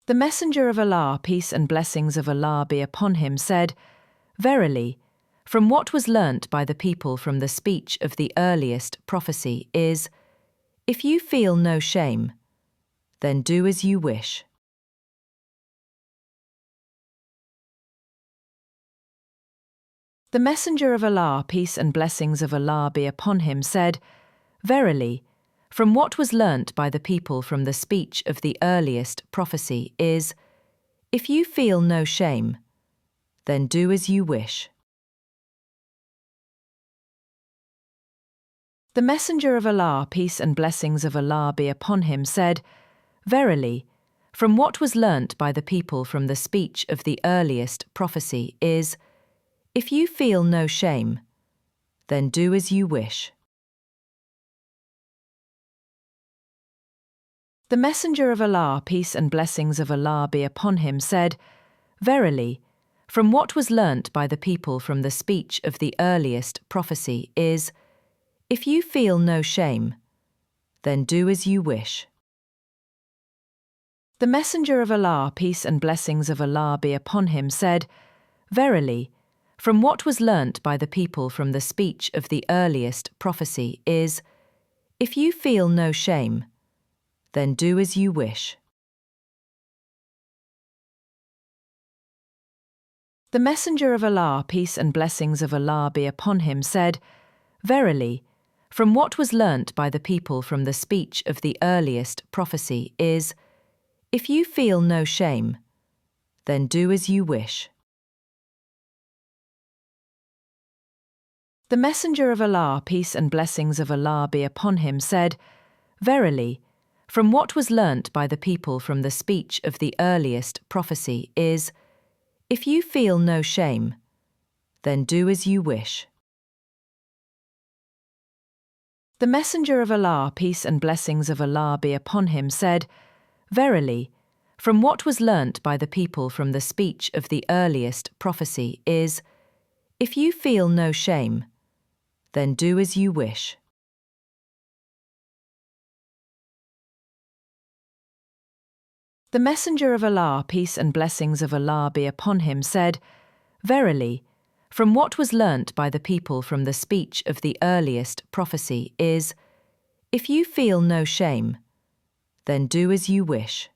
The Messenger of Allah, peace and blessings of Allah be upon him, said, Verily, from what was learnt by the people from the speech of the earliest prophecy is, if you feel no shame, then do as you wish. The Messenger of Allah, peace and blessings of Allah be upon him, said, Verily, from what was learnt by the people from the speech of the earliest prophecy is, if you feel no shame, then do as you wish. The Messenger of Allah, peace and blessings of Allah be upon him, said, Verily, from what was learnt by the people from the speech of the earliest prophecy is, if you feel no shame, then do as you wish. The Messenger of Allah, peace and blessings of Allah be upon him, said, Verily, from what was learnt by the people from the speech of the earliest prophecy is, if you feel no shame, then do as you wish. The Messenger of Allah, peace and blessings of Allah be upon him, said, Verily, from what was learnt by the people from the speech of the earliest prophecy is, if you feel no shame, then do as you wish. The Messenger of Allah, peace and blessings of Allah be upon him, said, Verily, from what was learnt by the people from the speech of the earliest prophecy is, if you feel no shame, then do as you wish. The Messenger of Allah, peace and blessings of Allah be upon him, said, Verily, from what was learnt by the people from the speech of the earliest prophecy is, if you feel no shame, then do as you wish. The Messenger of Allah, peace and blessings of Allah be upon him, said, Verily, from what was learnt by the people from the speech of the earliest prophecy is, if you feel no shame, then do as you wish. The Messenger of Allah, peace and blessings of Allah be upon him, said, Verily, from what was learnt by the people from the speech of the earliest prophecy is, if you feel no shame, then do as you wish.